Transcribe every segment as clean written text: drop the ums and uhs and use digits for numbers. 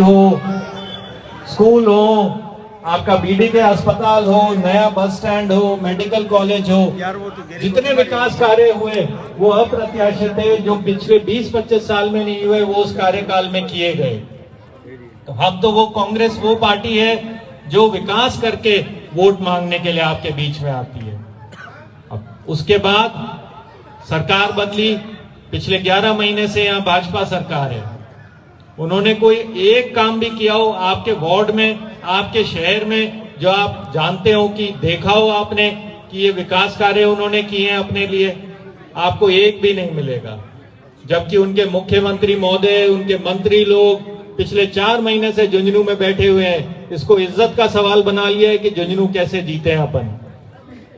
हो, स्कूल हो, आपका बीडी के अस्पताल हो, नया बस स्टैंड हो, मेडिकल कॉलेज हो, जितने विकास कार्य हुए वो अप्रत्याशित थे, जो पिछले 20-25 साल में नहीं हुए वो उस कार्यकाल में किए गए। तो अब तो वो कांग्रेस वो पार्टी है जो विकास करके वोट मांगने के लिए आपके बीच में आती है। अब उसके बाद सरकार बदली, पिछले 11 महीने से यहाँ भाजपा सरकार है। उन्होंने कोई एक काम भी किया हो आपके वार्ड में, आपके शहर में, जो आप जानते हो कि देखा हो आपने कि ये विकास कार्य उन्होंने किए हैं अपने लिए? आपको एक भी नहीं मिलेगा। जबकि उनके मुख्यमंत्री महोदय, उनके मंत्री लोग पिछले 4 महीने से झुंझुनू में बैठे हुए हैं। इसको इज्जत का सवाल बना लिया है कि झुंझुनू कैसे जीते हैं अपन।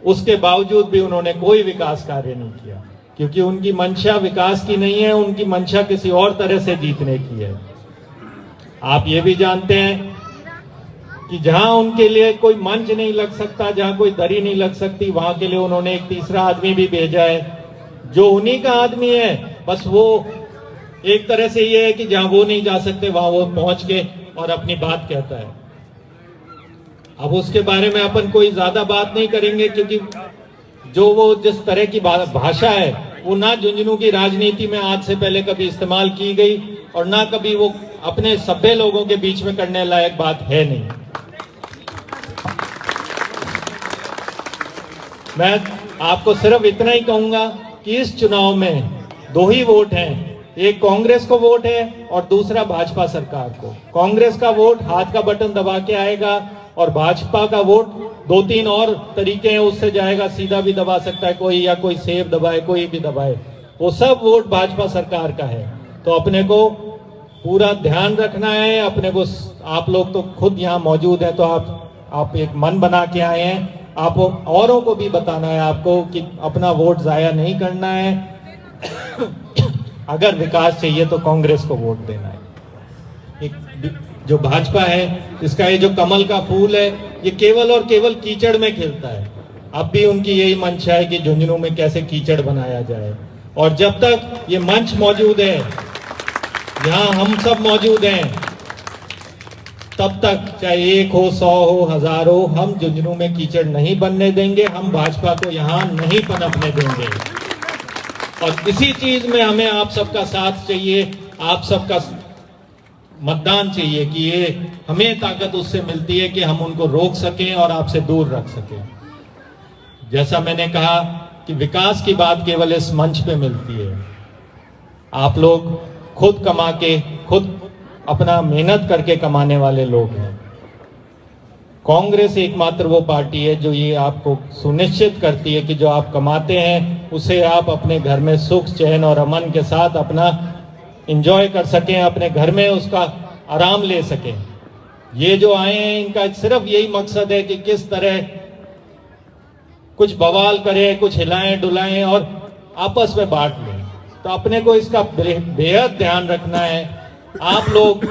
उसके बावजूद भी उन्होंने कोई विकास कार्य नहीं किया, क्योंकि उनकी मंशा विकास की नहीं है, उनकी मंशा किसी और तरह से जीतने की है। आप ये भी जानते हैं कि जहां उनके लिए कोई मंच नहीं लग सकता, जहां कोई दरी नहीं लग सकती, वहां के लिए उन्होंने एक तीसरा आदमी भी भेजा है जो उन्हीं का आदमी है। बस वो एक तरह से ये है कि जहां वो नहीं जा सकते वहां वो पहुंच के और अपनी बात कहता है। अब उसके बारे में अपन कोई ज्यादा बात नहीं करेंगे, क्योंकि जो वो जिस तरह की भाषा है वो ना झुंझुनू की राजनीति में आज से पहले कभी इस्तेमाल की गई और ना कभी वो अपने सभ्य लोगों के बीच में करने लायक बात है नहीं। मैं आपको सिर्फ इतना ही कहूंगा कि इस चुनाव में 2 ही वोट हैं, एक कांग्रेस को वोट है और दूसरा भाजपा सरकार को। कांग्रेस का वोट हाथ का बटन दबा के आएगा और भाजपा का वोट 2-3 और तरीके हैं उससे जाएगा। सीधा भी दबा सकता है कोई, या कोई सेब दबाए, कोई भी दबाए, वो सब वोट भाजपा सरकार का है। तो अपने को पूरा ध्यान रखना है। अपने को, आप लोग तो खुद यहाँ मौजूद हैं, तो आप एक मन बना के आए हैं। आप औरों को भी बताना है आपको कि अपना वोट जाया नहीं करना है। अगर विकास चाहिए तो कांग्रेस को वोट देना है। जो भाजपा है, इसका ये जो कमल का फूल है, ये केवल और केवल कीचड़ में खिलता है। अब भी उनकी यही मंशा है कि झुंझुनू में कैसे कीचड़ बनाया जाए। और जब तक ये मंच मौजूद है, यहाँ हम सब मौजूद हैं, तब तक चाहे 1 हो, 100 हो, 1000 हो, हम झुंझुनू में कीचड़ नहीं बनने देंगे। हम भाजपा को यहाँ नहीं पनपने देंगे। और इसी चीज में हमें आप सबका साथ चाहिए, आप सबका मतदान चाहिए कि ये हमें ताकत उससे मिलती है कि हम उनको रोक सकें और आपसे दूर रख सकें। जैसा मैंने कहा कि विकास की बात केवल इस मंच पे मिलती है। आप लोग खुद कमा के, खुद अपना मेहनत करके कमाने वाले लोग हैं। कांग्रेस एकमात्र वो पार्टी है जो ये आपको सुनिश्चित करती है कि जो आप कमाते हैं उसे आप अपने घर में सुख, चैन और अमन के साथ अपना एंजॉय कर सकें, अपने घर में उसका आराम ले सकें। ये जो आए हैं, इनका सिर्फ यही मकसद है कि किस तरह कुछ बवाल करें, कुछ हिलाएं डुलाएं और आपस में बांट लें। तो अपने को इसका बेहद ध्यान रखना है। आप लोग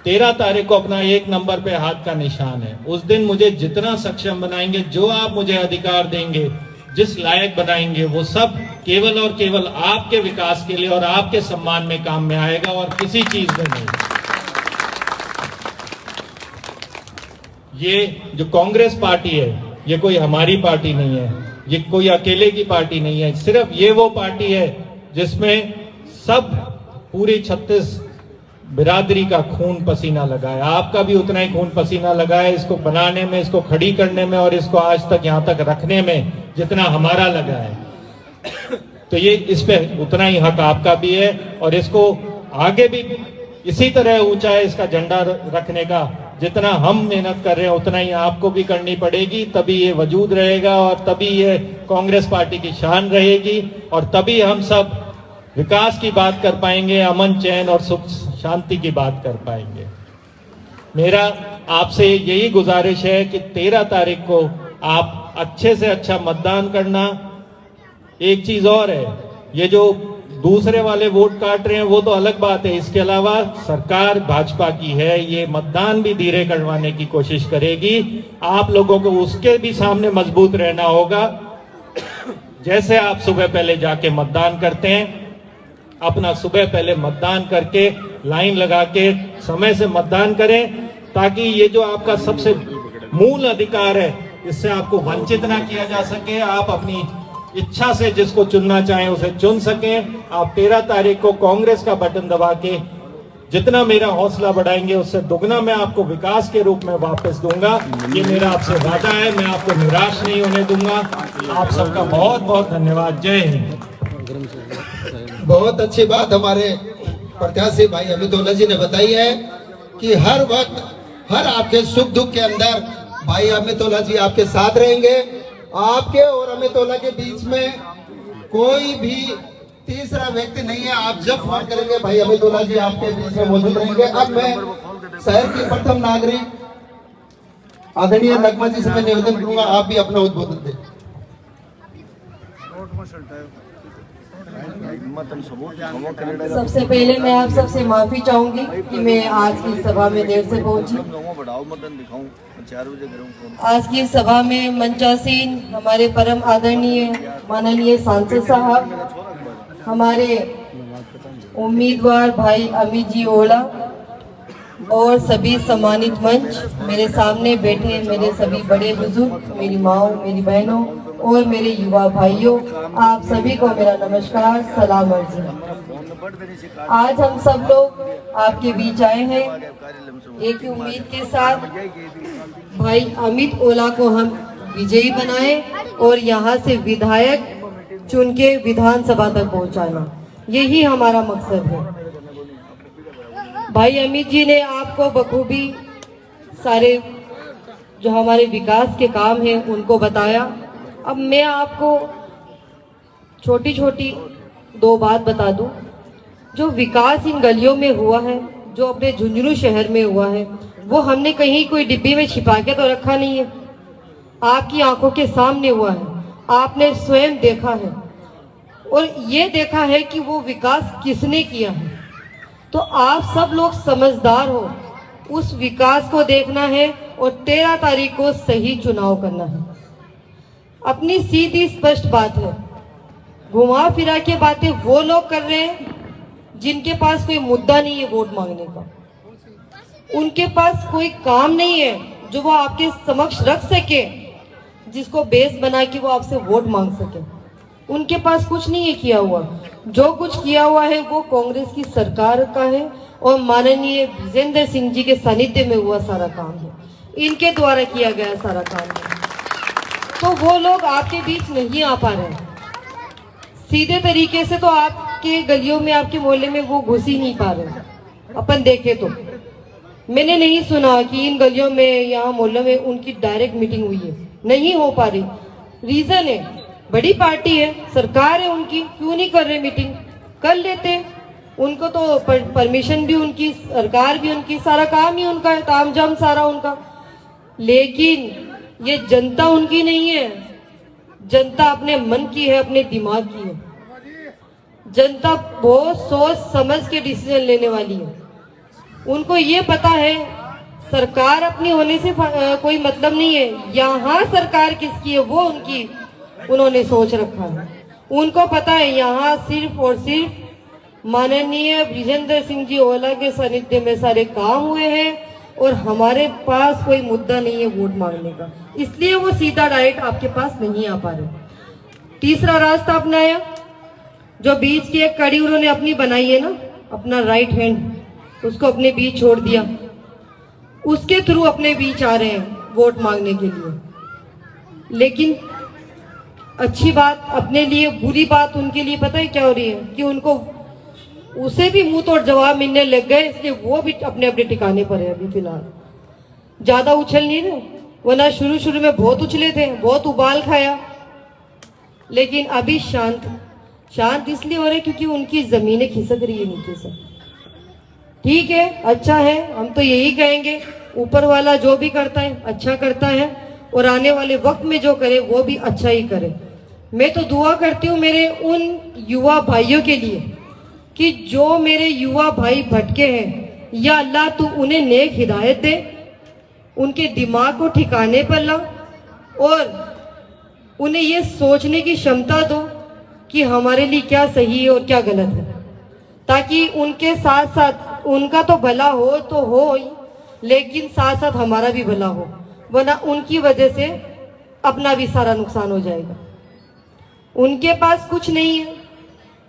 13 तारीख को अपना 1 नंबर पे हाथ का निशान है। उस दिन मुझे जितना सक्षम बनाएंगे, जो आप मुझे अधिकार देंगे, जिस लायक बनाएंगे, वो सब केवल और केवल आपके विकास के लिए और आपके सम्मान में काम में आएगा और किसी चीज में नहीं। ये जो कांग्रेस पार्टी है, ये कोई हमारी पार्टी नहीं है, ये कोई अकेले की पार्टी नहीं है। सिर्फ ये वो पार्टी है जिसमें सब पूरी 36 बिरादरी का खून पसीना लगा है। आपका भी उतना ही खून पसीना लगा है इसको बनाने में, इसको खड़ी करने में और इसको आज तक यहाँ तक रखने में जितना हमारा लगा है। तो ये इस पे उतना ही हक आपका भी है और इसको आगे भी इसी तरह ऊंचा है इसका झंडा रखने का। जितना हम मेहनत कर रहे हैं उतना ही आपको भी करनी पड़ेगी, तभी ये वजूद रहेगा और तभी ये कांग्रेस पार्टी की शान रहेगी और तभी हम सब विकास की बात कर पाएंगे, अमन चैन और सुख शांति की बात कर पाएंगे। मेरा आपसे यही गुजारिश है कि 13 तारीख को आप अच्छे से अच्छा मतदान करना। एक चीज और है, ये जो दूसरे वाले वोट काट रहे हैं वो तो अलग बात है, इसके अलावा सरकार भाजपा की है, ये मतदान भी धीरे करवाने की कोशिश करेगी। आप लोगों को उसके भी सामने मजबूत रहना होगा। जैसे आप सुबह पहले जाके मतदान करते हैं, अपना सुबह पहले मतदान करके लाइन लगा के समय से मतदान करें, ताकि ये जो आपका सबसे मूल अधिकार है इससे आपको वंचित ना किया जा सके। आप अपनी इच्छा से जिसको चुनना चाहें उसे चुन सकें। आप 13 तारीख को कांग्रेस का बटन दबा के जितना मेरा हौसला बढ़ाएंगे उससे दुगना मैं आपको विकास के रूप में वापस दूंगा। ये मेरा आपसे वादा है, मैं आपको निराश नहीं होने दूंगा। आप सबका बहुत बहुत धन्यवाद। जय हिंद। बहुत अच्छी बात हमारे प्रत्याशी भाई अमितोला जी ने बताई है कि हर वक्त हर आपके सुख दुख के अंदर भाई अमितोला जी आपके साथ रहेंगे। आपके और अमितोला के बीच में कोई भी तीसरा व्यक्ति नहीं है। आप जब फोन करेंगे भाई अमितोला जी आपके बीच में मौजूद रहेंगे। अब मैं शहर की प्रथम नागरिक आदरणीय नगमा जी से मैं निवेदन करूंगा, आप भी अपना उद्बोधन दें। सबसे पहले मैं आप सबसे माफी चाहूंगी कि मैं आज की सभा में देर से पहुंची। आज की सभा में मंचासीन हमारे परम आदरणीय माननीय सांसद साहब, हमारे उम्मीदवार भाई अमित जी ओला और सभी सम्मानित मंच, मेरे सामने बैठे मेरे सभी बड़े बुजुर्ग, मेरी माओ, मेरी बहनों और मेरे युवा भाइयों, आप सभी को मेरा नमस्कार, सलाम अर्ज़। आज हम सब लोग आपके बीच आए हैं एक ही उम्मीद के साथ, भाई अमित ओला को हम विजयी बनाएं और यहाँ से विधायक चुन के विधानसभा तक पहुँचाना, यही हमारा मकसद है। भाई अमित जी ने आपको बखूबी सारे जो हमारे विकास के काम हैं उनको बताया। अब मैं आपको छोटी छोटी दो बात बता दूं। जो विकास इन गलियों में हुआ है, जो अपने झुंझुनू शहर में हुआ है, वो हमने कहीं कोई डिब्बी में छिपा के तो रखा नहीं है। आपकी आंखों के सामने हुआ है, आपने स्वयं देखा है और ये देखा है कि वो विकास किसने किया है। तो आप सब लोग समझदार हो, उस विकास को देखना है और 13 तारीख को सही चुनाव करना है। अपनी सीधी स्पष्ट बात है, घुमा फिरा के बातें वो लोग कर रहे हैं जिनके पास कोई मुद्दा नहीं है वोट मांगने का, उनके पास कोई काम नहीं है जो वो आपके समक्ष रख सके, जिसको बेस बना के वो आपसे वोट मांग सके। उनके पास कुछ नहीं है किया हुआ। जो कुछ किया हुआ है वो कांग्रेस की सरकार का है और माननीय विजेंद्र सिंह जी के सानिध्य में हुआ सारा काम है, इनके द्वारा किया गया सारा काम है। तो वो लोग आपके बीच नहीं आ पा रहे हैं सीधे तरीके से, तो आपके गलियों में, आपके मोहल्ले में वो घुस ही नहीं पा रहे। अपन देखे तो मैंने नहीं सुना कि इन गलियों में, यहाँ मोहल्लों में उनकी डायरेक्ट मीटिंग हुई है, नहीं हो पा रही। रीजन है, बड़ी पार्टी है, सरकार है उनकी, क्यों नहीं कर रहे मीटिंग? कर लेते, उनको तो परमिशन भी उनकी, सरकार भी उनकी, सारा काम ही उनका है, तामझाम सारा उनका। लेकिन ये जनता उनकी नहीं है, जनता अपने मन की है, अपने दिमाग की है। जनता बहुत सोच समझ के डिसीजन लेने वाली है। उनको ये पता है सरकार अपनी होने से कोई मतलब नहीं है, यहाँ सरकार किसकी है वो उनकी, उन्होंने सोच रखा है। उनको पता है यहाँ सिर्फ और सिर्फ माननीय विजेंद्र सिंह जी ओला के सानिध्य में सारे काम हुए हैं और हमारे पास कोई मुद्दा नहीं है वोट मांगने का, इसलिए वो सीधा डायरेक्ट आपके पास नहीं आ पा रहे। तीसरा रास्ता अपनाया, जो बीच की एक कड़ी उन्होंने अपनी बनाई है ना, अपना राइट हैंड, उसको अपने बीच छोड़ दिया, उसके थ्रू अपने बीच आ रहे हैं वोट मांगने के लिए। लेकिन अच्छी बात अपने लिए, बुरी बात उनके लिए पता है क्या हो रही है कि उनको उसे भी मुंह तोड़ जवाब मिलने लग गए, इसलिए वो भी अपने अपने ठिकाने पर है अभी फिलहाल। ज्यादा उछल नहीं रहे, वरना शुरू शुरू में बहुत उछले थे, बहुत उबाल खाया, लेकिन अभी शांत इसलिए हो रहे क्योंकि उनकी जमीनें खिसक रही है नीचे से। ठीक है, अच्छा है, हम तो यही कहेंगे, ऊपर वाला जो भी करता है अच्छा करता है और आने वाले वक्त में जो करे वो भी अच्छा ही करे। मैं तो दुआ करती हूँ मेरे उन युवा भाइयों के लिए कि जो मेरे युवा भाई भटके हैं, या अल्लाह तू उन्हें नेक हिदायत दे, उनके दिमाग को ठिकाने पर ला और उन्हें ये सोचने की क्षमता दो कि हमारे लिए क्या सही है और क्या गलत है, ताकि उनके साथ साथ उनका तो भला हो तो हो ही, लेकिन साथ साथ हमारा भी भला हो, वरना उनकी वजह से अपना भी सारा नुकसान हो जाएगा। उनके पास कुछ नहीं है,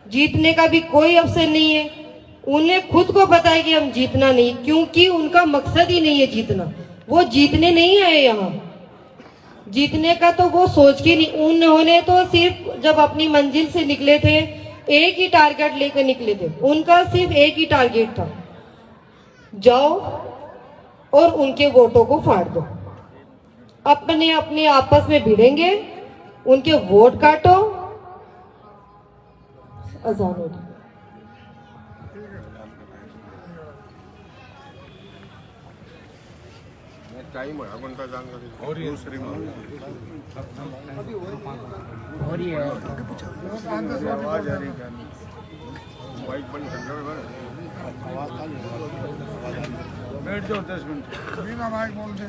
जीतने का भी कोई अवसर नहीं है। उन्हें खुद को पता है कि हम जीतना नहीं, क्योंकि उनका मकसद ही नहीं है जीतना। वो जीतने नहीं आए यहाँ, जीतने का तो वो सोच के नहीं। उन्होंने तो सिर्फ जब अपनी मंजिल से निकले थे एक ही टारगेट लेकर निकले थे। उनका सिर्फ एक ही टारगेट था, जाओ और उनके वोटों को फाड़ दो। अपने अपने आपस में भिड़ेंगे, उनके वोट काटो। अजान हो रही। टाइम है घंटा जानकारी और ये दूसरी और ये आवाज आ रही है माइक बंद कर लो बैठ जाओ 10 मिनट बिना माइक बोल दे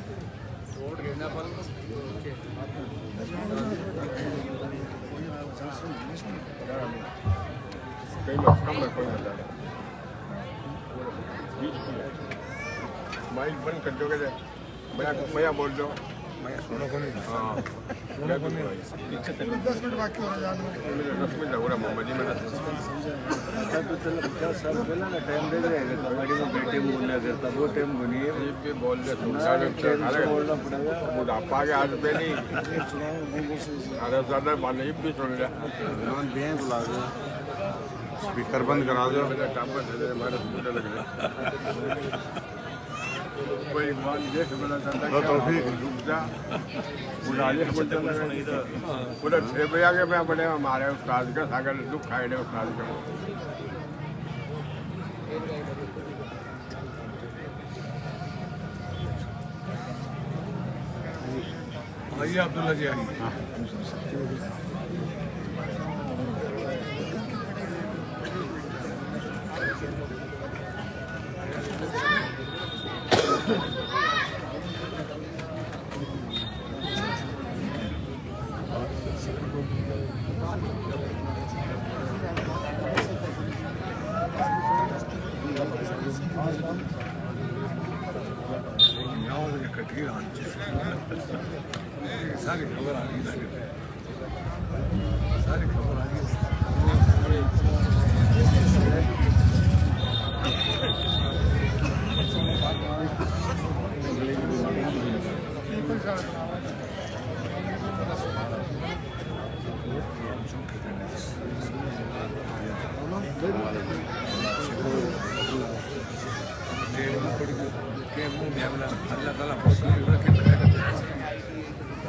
माइक बंद कर दो मैं बोल दो मैं सुनो को नहीं हाँ 10 मिनट बाकी हो रहा है 10 मिनट हो रहा मोहम्मद जी मैंने तो चलो 50 साल पहले ना टाइम दे रहे हैं गाड़ी में बैठे बोलना करता वो टाइम बनिए ये बोल दे बोलना पड़ेगा बुढ़ापा के हाथ पे नहीं अरे ज़्यादा बात नहीं भी सुन लिया बैंक बुला दो स्पीकर बंद करा दो हमारे लग रहे कोई मान ये बोला जाता है तो ठीक रुक जा बुढ़ाने बोलते हैं पूरा 6 बजे आके मैं बड़े हमारे उस्ताद का सागर दुख खाए दे उस्ताद का आइए अब्दुल्ला जी आइए सारी खबर आ गई सारी खबर आ गई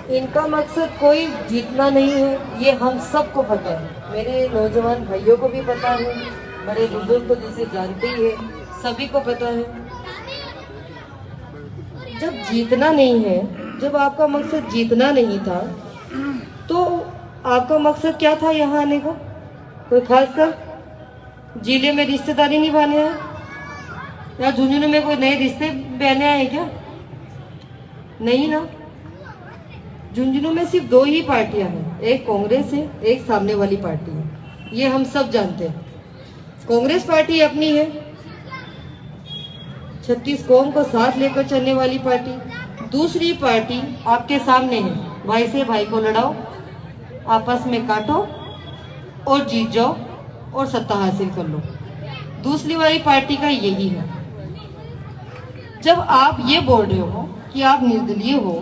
इनका मकसद कोई जीतना नहीं है, ये हम सबको पता है। मेरे नौजवान भाइयों को भी पता है, बड़े बुजुर्ग तो जिसे जानते ही है, सभी को पता है। जब जीतना नहीं है, जब आपका मकसद जीतना नहीं था, तो आपका मकसद क्या था यहाँ आने का? कोई खास कर जिले में रिश्तेदारी निभाने आए या झुंझुनू में कोई नए रिश्ते बहने आए क्या? नहीं ना। झुंझुनू में सिर्फ 2 ही पार्टियां हैं, एक कांग्रेस है, एक सामने वाली पार्टी है। ये हम सब जानते हैं। कांग्रेस पार्टी अपनी है, 36 कौम को साथ लेकर चलने वाली पार्टी। दूसरी पार्टी आपके सामने है, भाई से भाई को लड़ाओ, आपस में काटो और जीत जाओ और सत्ता हासिल कर लो। दूसरी वाली पार्टी का यही है। जब आप ये बोल रहे हो कि आप निर्दलीय हो,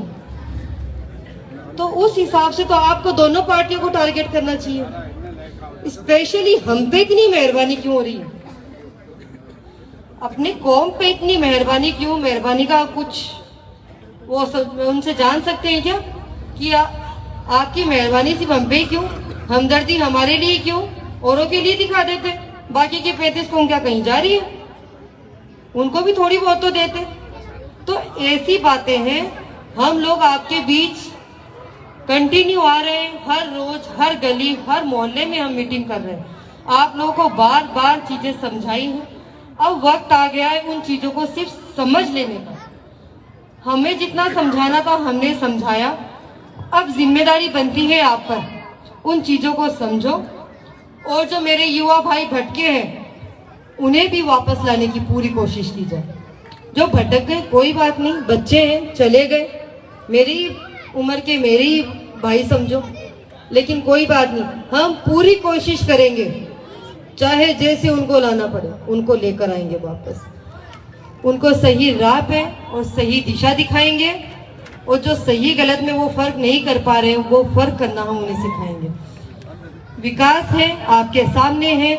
तो उस हिसाब से तो आपको दोनों पार्टियों को टारगेट करना चाहिए। स्पेशली हम पे इतनी मेहरबानी क्यों हो रही है? अपने कौम पे इतनी मेहरबानी क्यों? मेहरबानी का कुछ वो सब उनसे जान सकते हैं क्या कि आपकी मेहरबानी सिर्फ हम पे ही क्यों? हमदर्दी हमारे लिए क्यों? औरों के लिए दिखा देते, बाकी के 35 कौम क्या कहीं जा रही है? उनको भी थोड़ी बहुत तो देते। तो ऐसी बातें हैं। हम लोग आपके बीच कंटिन्यू आ रहे हैं, हर रोज हर गली हर मोहल्ले में हम मीटिंग कर रहे हैं। आप लोगों को बार बार चीजें समझाई हैं। अब वक्त आ गया है उन चीजों को सिर्फ समझ लेने का। हमें जितना समझाना था हमने समझाया, अब जिम्मेदारी बनती है आप पर। उन चीजों को समझो। और जो मेरे युवा भाई भटके हैं, उन्हें भी वापस लाने की पूरी कोशिश की जाए। जो भटक गए कोई बात नहीं, बच्चे हैं, चले गए, मेरी उम्र के मेरे ही भाई समझो, लेकिन कोई बात नहीं, हम पूरी कोशिश करेंगे, चाहे जैसे उनको लाना पड़े उनको लेकर आएंगे वापस, उनको सही राह पे और सही दिशा दिखाएंगे, और जो सही गलत में वो फर्क नहीं कर पा रहे हैं वो फर्क करना हम उन्हें सिखाएंगे। विकास है, आपके सामने है,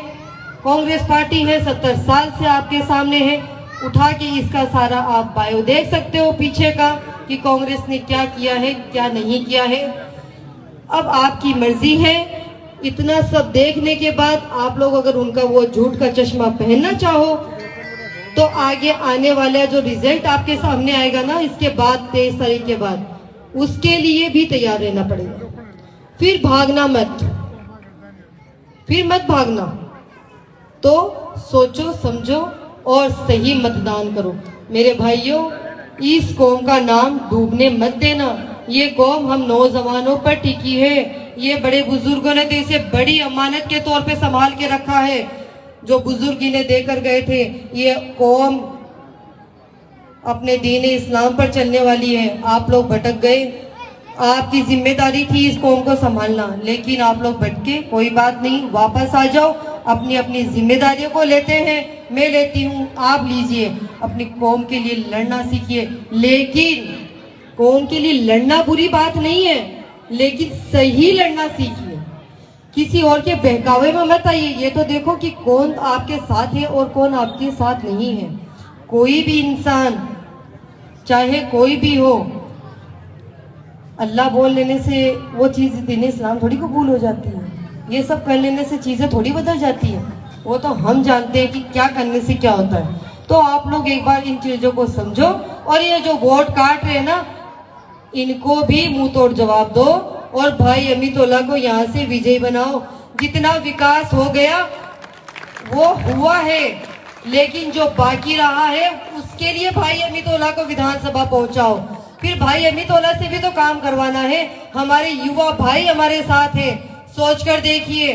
कांग्रेस पार्टी है 70 साल से आपके सामने है, उठा के इसका सारा आप बायो देख सकते हो पीछे का कि कांग्रेस ने क्या किया है क्या नहीं किया है। अब आपकी मर्जी है, इतना सब देखने के बाद आप लोग अगर उनका वो झूठ का चश्मा पहनना चाहो तो आगे आने वाला जो रिजल्ट आपके सामने आएगा ना, इसके बाद 23 तारीख के बाद, उसके लिए भी तैयार रहना पड़ेगा। फिर भागना मत, फिर मत भागना, तो सोचो समझो और सही मतदान करो। मेरे भाइयों, इस कौम का नाम डूबने मत देना। ये कौम हम नौजवानों पर टिकी है, ये बड़े बुजुर्गों ने तो इसे बड़ी अमानत के तौर पे संभाल के रखा है, जो बुजुर्ग इन्हें देकर गए थे। ये कौम अपने दीन इस्लाम पर चलने वाली है। आप लोग भटक गए, आपकी जिम्मेदारी थी इस कौम को संभालना, लेकिन आप लोग भटके, कोई बात नहीं, वापस आ जाओ, अपनी अपनी जिम्मेदारियों को लेते हैं, मैं लेती हूँ, आप लीजिए, अपनी कौम के लिए लड़ना सीखिए। लेकिन कौम के लिए लड़ना बुरी बात नहीं है, लेकिन सही लड़ना सीखिए, किसी और के बहकावे में मत आइए। ये तो देखो कि कौन आपके साथ है और कौन आपके साथ नहीं है। कोई भी इंसान, चाहे कोई भी हो, अल्लाह बोल लेने से वो चीज़ दीन इस्लाम थोड़ी कबूल हो जाती है, ये सब कर लेने से चीज़ें थोड़ी बदल जाती है। वो तो हम जानते हैं कि क्या करने से क्या होता है। तो आप लोग एक बार इन चीज़ों को समझो, और ये जो वोट काट रहे हैं ना, इनको भी मुंह तोड़ जवाब दो, और भाई अमितोला को यहाँ से विजयी बनाओ। जितना विकास हो गया वो हुआ है, लेकिन जो बाकी रहा है उसके लिए भाई अमितोला को विधानसभा पहुंचाओ। फिर भाई अमितोला से भी तो काम करवाना है। हमारे युवा भाई हमारे साथ है, सोचकर देखिए,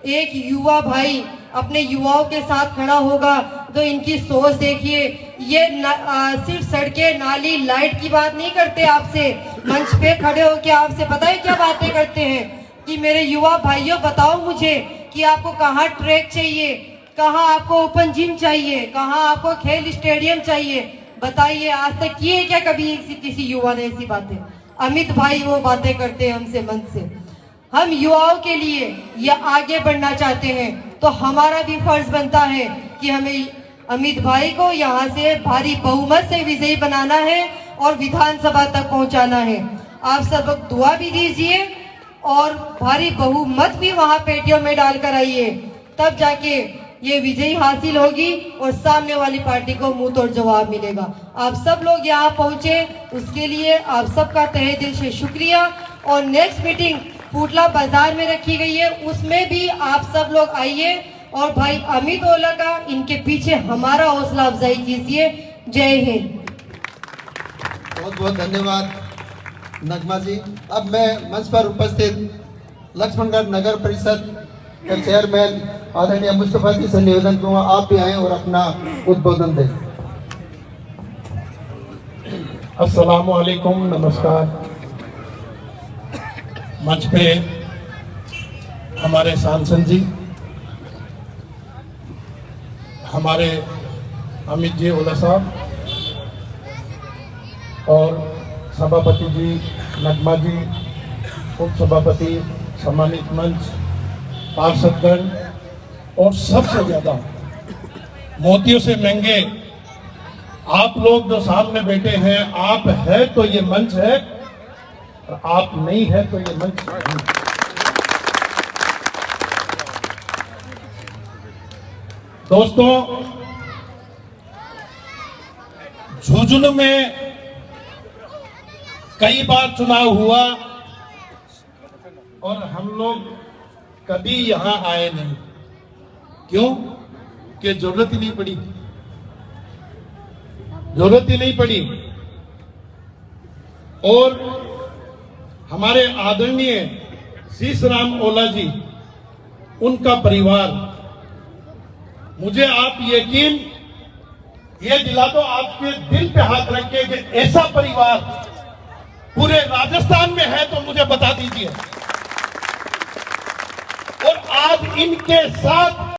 एक युवा भाई अपने युवाओं के साथ खड़ा होगा तो इनकी सोच देखिए। ये सिर्फ सड़कें, नाली, लाइट की बात नहीं करते, आपसे मंच पे खड़े होकर आपसे पता है क्या बातें करते हैं कि मेरे युवा भाइयों बताओ मुझे कि आपको कहाँ ट्रैक चाहिए, कहाँ आपको ओपन जिम चाहिए, कहाँ आपको खेल स्टेडियम चाहिए, बताइए। आज तक किए क्या कभी किसी युवा ने ऐसी बातें? अमित भाई वो बातें करते हैं हमसे मन से। हम युवाओं के लिए या आगे बढ़ना चाहते हैं तो हमारा भी फर्ज बनता है कि हमें अमित भाई को यहाँ से भारी बहुमत से विजयी बनाना है और विधानसभा तक पहुँचाना है। आप सब लोग दुआ भी दीजिए और भारी बहुमत भी वहाँ पेटियों में डालकर आइए, तब जाके ये विजयी हासिल होगी और सामने वाली पार्टी को मुंह तोड़ जवाब मिलेगा। आप सब लोग यहाँ पहुँचे, उसके लिए आप सबका तहे दिल से शुक्रिया। और नेक्स्ट मीटिंग पुतला बाजार में रखी गई है, उसमें भी आप सब लोग आइए और भाई अमितोला का इनके पीछे हमारा हौसला अफजाई कीजिए। जय हिंद। बहुत बहुत धन्यवाद नगमा जी। अब मैं मंच पर उपस्थित लक्ष्मणगढ़ नगर परिषद के चेयरमैन आदरणीय मुस्तफा जी से निवेदन करूंगा, आप भी आए और अपना उद्बोधन दें। अस्सलामु अलैकुम, नमस्कार। मंच पे हमारे सांसद जी, हमारे अमित जी ओला साहब और सभापति जी नगमा जी, उप सभापति, सम्मानित मंच, पार्षदगण और सबसे ज्यादा मोतियों से महंगे आप लोग जो सामने बैठे हैं। आप है तो ये मंच है, और आप नहीं है तो ये मंच नहीं। दोस्तों, झुंझुनू में कई बार चुनाव हुआ और हम लोग कभी यहां आए नहीं। क्यों? कि जरूरत ही नहीं पड़ी, जरूरत ही नहीं पड़ी। और हमारे आदरणीय शीश राम ओला जी, उनका परिवार मुझे आप यकीन ये दिला दो, आपके दिल पे हाथ रख के कि ऐसा परिवार पूरे राजस्थान में है तो मुझे बता दीजिए। और आज इनके साथ